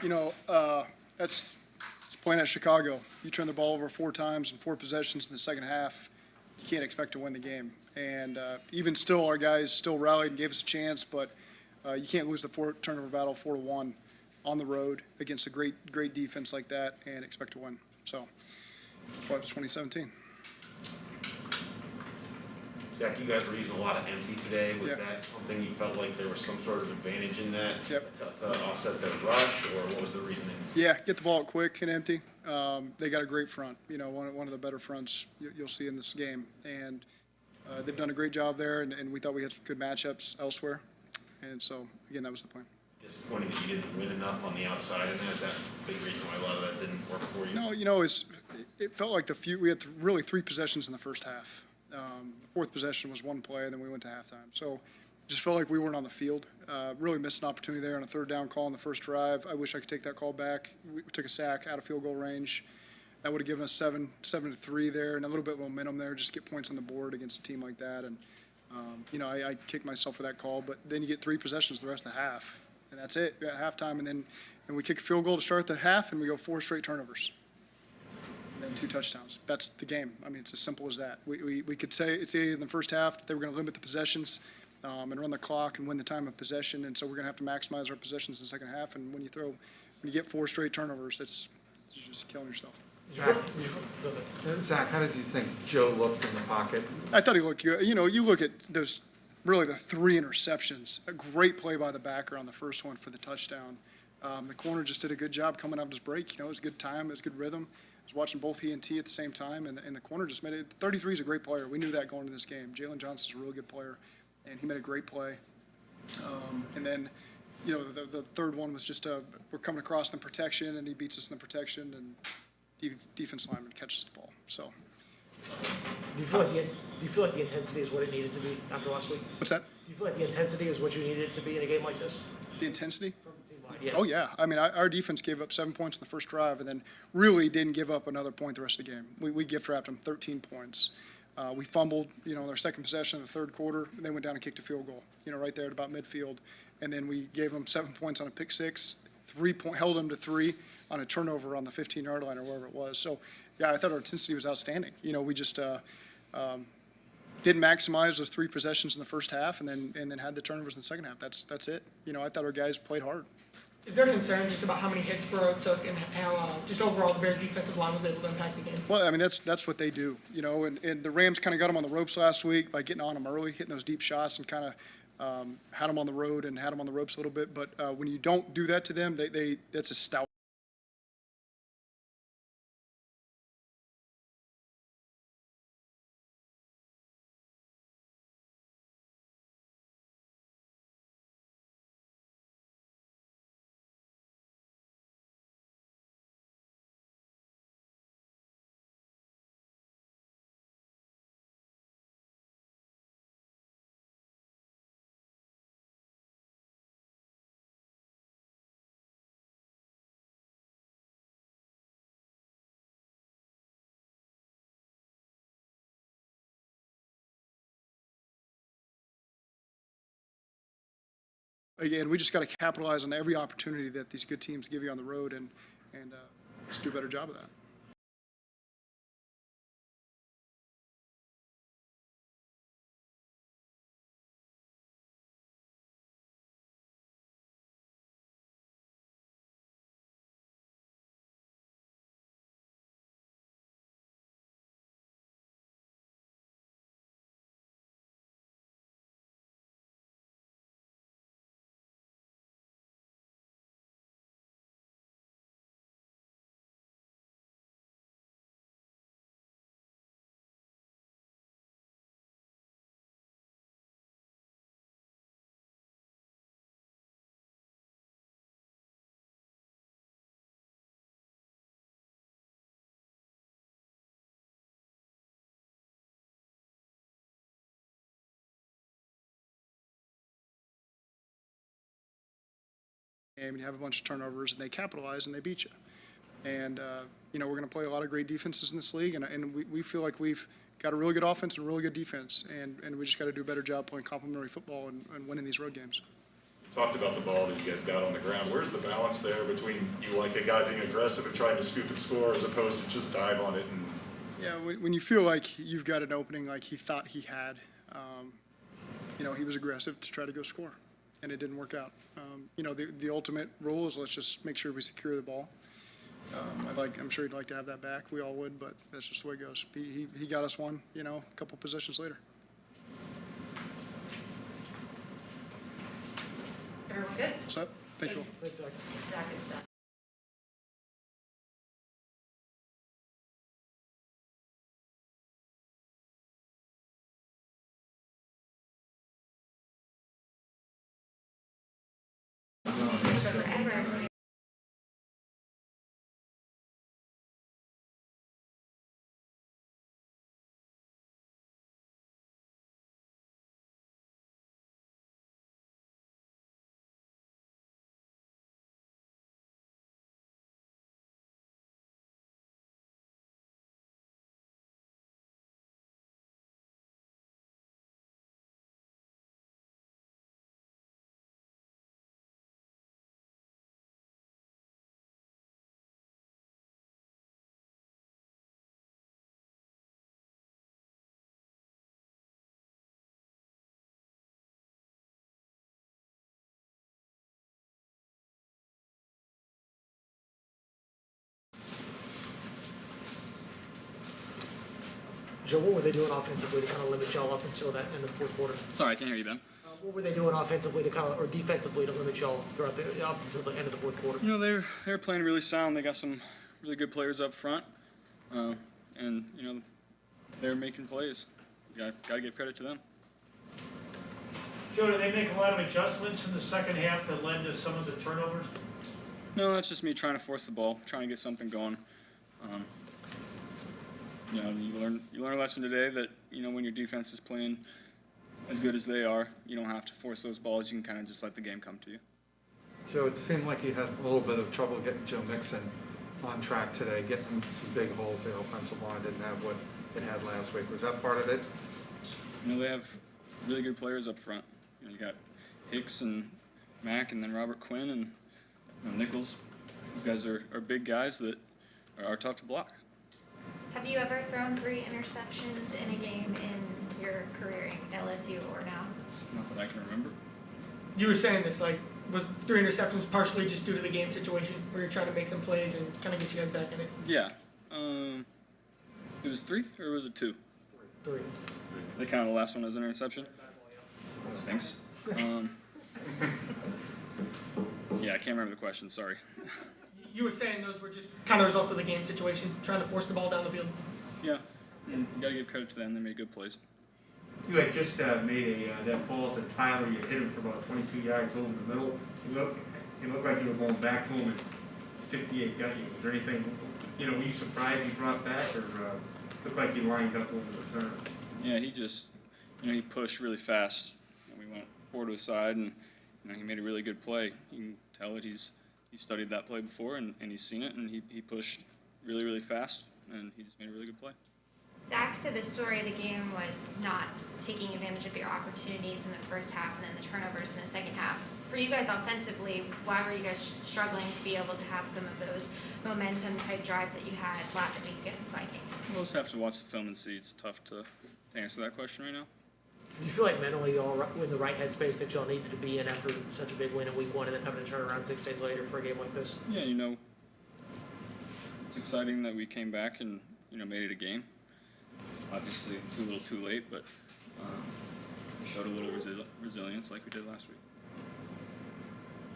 That's it's playing at Chicago. You turn the ball over 4 times and 4 possessions in the second half, you can't expect to win the game. And even still, our guys still rallied and gave us a chance, but you can't lose the 4-turnover battle 4-1 on the road against a great defense like that and expect to win. So that's why it was 2017. Zach, you guys were using a lot of empty today. Was that something you felt like there was some sort of advantage in that to offset the rush, or what was the reasoning? Yeah, get the ball out quick and empty. They got a great front, one of the better fronts you'll see in this game. And they've done a great job there, and we thought we had some good matchups elsewhere. And so, again, that was the plan. Disappointing that you didn't win enough on the outside, and is that a big reason why a lot of that didn't work for you? No, it felt like we had really 3 possessions in the first half. The 4th possession was 1 play, and then we went to halftime. So it just felt like we weren't on the field. Really missed an opportunity there on a 3rd down call in the first drive. I wish I could take that call back. We took a sack out of field goal range. That would have given us 7-3 there, and a little bit of momentum there, just get points on the board against a team like that. And I kicked myself for that call, but then you get 3 possessions the rest of the half, and that's it at halftime. And we kick a field goal to start the half, and we go 4 straight turnovers. And 2 touchdowns. That's the game. I mean, it's as simple as that. We could say in the first half that they were going to limit the possessions and run the clock and win the time of possession, and so we're going to have to maximize our possessions in the second half. And when you get 4 straight turnovers, you're just killing yourself. Zach, how did you think Joe looked in the pocket? I thought he looked good. You look at those, really the 3 interceptions. A great play by the backer on the first one for the touchdown. The corner just did a good job coming out of his break. It was a good time. It was good rhythm. I was watching both he and T at the same time, and the corner just made it. 33 is a great player. We knew that going into this game. Jalen Johnson's a really good player, and he made a great play. And then, the 3rd one was just we're coming across in protection, and he beats us in the protection, and defense lineman catches the ball. So. Do you feel like the intensity is what it needed to be after last week? What's that? Do you feel like the intensity is what you needed it to be in a game like this? The intensity? Yeah. Oh, yeah. I mean, our defense gave up 7 points in the first drive and then really didn't give up another point the rest of the game. We gift-wrapped them 13 points. We fumbled, their second possession in the 3rd quarter, and they went down and kicked a field goal, right there at about midfield. And then we gave them 7 points on a pick 6, held them to 3 on a turnover on the 15-yard line or wherever it was. So, yeah, I thought our intensity was outstanding. We just didn't maximize those 3 possessions in the first half and then had the turnovers in the second half. That's it. I thought our guys played hard. Is there concern just about how many hits Burrow took and how just overall the Bears' defensive line was able to impact the game? Well, I mean, that's what they do, and the Rams kind of got them on the ropes last week by getting on them early, hitting those deep shots and kind of had them on the road and had them on the ropes a little bit. But when you don't do that to them, that's a stout. Again, we just got to capitalize on every opportunity that these good teams give you on the road and just do a better job of that. And you have a bunch of turnovers, and they capitalize and they beat you. And we're going to play a lot of great defenses in this league, and we feel like we've got a really good offense and a really good defense, and we just got to do a better job playing complementary football and winning these road games. talked about the ball that you guys got on the ground. Where's the balance there between you like a guy being aggressive and trying to scoop and score as opposed to just dive on it? And Yeah, when you feel like you've got an opening like he thought he had, he was aggressive to try to go score, and it didn't work out. The ultimate rule is let's just make sure we secure the ball. I'm sure he'd like to have that back. We all would, but that's just the way it goes. He got us one, a couple possessions later. Everyone good? What's up? Thank you all. Thanks, Zach. Zach is done. Forever, it's Joe, what were they doing offensively to kind of limit y'all up until that end of the fourth quarter? Sorry, I can't hear you, Ben. What were they doing offensively to kind of, or defensively to limit y'all throughout up until the end of the fourth quarter? They're playing really sound. They got some really good players up front, and they're making plays. Gotta give credit to them. Joe, did they make a lot of adjustments in the second half that led to some of the turnovers? No, that's just me trying to force the ball, trying to get something going. You learn a lesson today that when your defense is playing as good as they are, you don't have to force those balls. You can kind of just let the game come to you. Joe, it seemed like you had a little bit of trouble getting Joe Mixon on track today, getting some big holes. The offensive line didn't have what it had last week. Was that part of it? They have really good players up front. You got Hicks and Mack, and then Robert Quinn and Nichols. You guys are big guys that are tough to block. Have you ever thrown 3 interceptions in a game in your career at LSU or now? Not that I can remember. You were saying this, was 3 interceptions partially just due to the game situation where you're trying to make some plays and kind of get you guys back in it? Yeah. It was 3 or was it 2? 3. They counted the last one as an interception? Thanks. Yeah, I can't remember the question, sorry. You were saying those were just kind of a result of the game situation, trying to force the ball down the field? Yeah, you gotta give credit to them, they made good plays. You had just made that ball to Tyler. You hit him for about 22 yards over the middle. It looked like you were going back to him and 58 got you. Was there anything, were you surprised he brought back, or looked like he lined up over the center? Yeah, he just, he pushed really fast. We went forward to his side, and he made a really good play. You can tell that he studied that play before, and he's seen it, and he pushed really, really fast, and he just made a really good play. Zach said the story of the game was not taking advantage of your opportunities in the first half and then the turnovers in the second half. For you guys offensively, why were you guys struggling to be able to have some of those momentum-type drives that you had last week against the Vikings? We'll just have to watch the film and see. It's tough to answer that question right now. Do you feel like mentally y'all were in the right headspace that y'all needed to be in after such a big win in week 1 and then having to turn around 6 days later for a game like this? Yeah, it's exciting that we came back and, made it a game. Obviously, it's a little too late, but showed a little resilience like we did last week.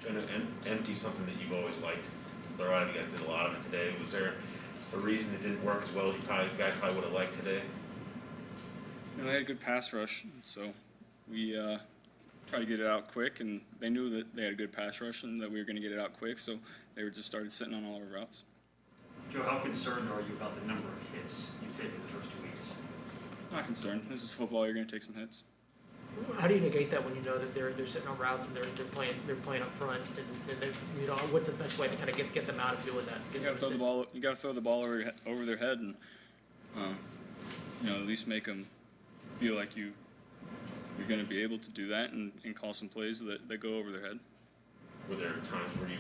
And empty something that you've always liked. A lot of you guys did a lot of it today. Was there a reason it didn't work as well as you guys probably would have liked today? They had a good pass rush, so we tried to get it out quick, and they knew that they had a good pass rush and that we were going to get it out quick, so they just started sitting on all our routes. Joe, how concerned are you about the number of hits you've taken the first 2 weeks? Not concerned. This is football. You're going to take some hits. How do you negate that when you know that they're sitting on routes and they're playing up front, and what's the best way to kind of get them out of doing that? You got to throw the ball. You got to throw the ball over their head, and at least make them feel like you're going to be able to do that and call some plays that go over their head. Were there times where you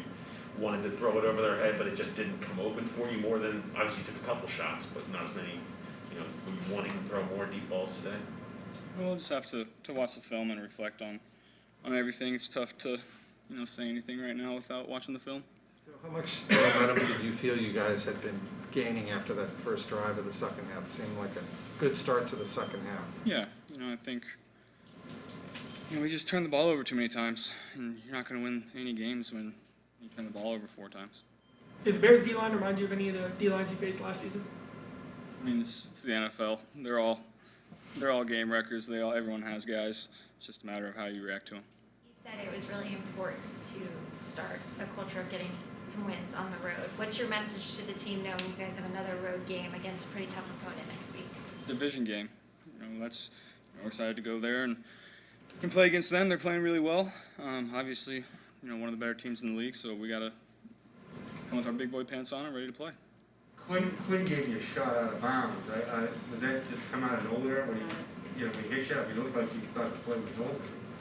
wanted to throw it over their head, but it just didn't come open for you more than, obviously you took a couple shots, but not as many, were you wanting to throw more deep balls today? We'll just have to watch the film and reflect on everything. It's tough to, say anything right now without watching the film. So how much momentum did you feel you guys had been gaining after that first drive of the second half? It seemed like a good start to the second half. Yeah, I think we just turned the ball over too many times, and you're not going to win any games when you turn the ball over 4 times. Did the Bears D-line remind you of any of the D-lines you faced last season? I mean, it's the NFL. They're all game wreckers. Everyone has guys. It's just a matter of how you react to them. You said it was really important to start a culture of getting some wins on the road. What's your message to the team knowing you guys have another road game against a pretty tough opponent next week? It's a division game. We're excited to go there and play against them. They're playing really well. Obviously, one of the better teams in the league, so we got to come with our big boy pants on and ready to play. Quinn gave you a shot out of bounds. Was that just come out of nowhere when he hit you up? You looked like you thought the play was over.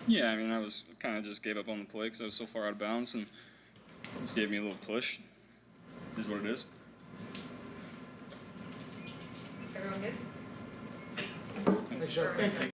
Yeah, I was kind of just gave up on the play because I was so far out of bounds and just gave me a little push. Is what it is. Everyone good? Thanks.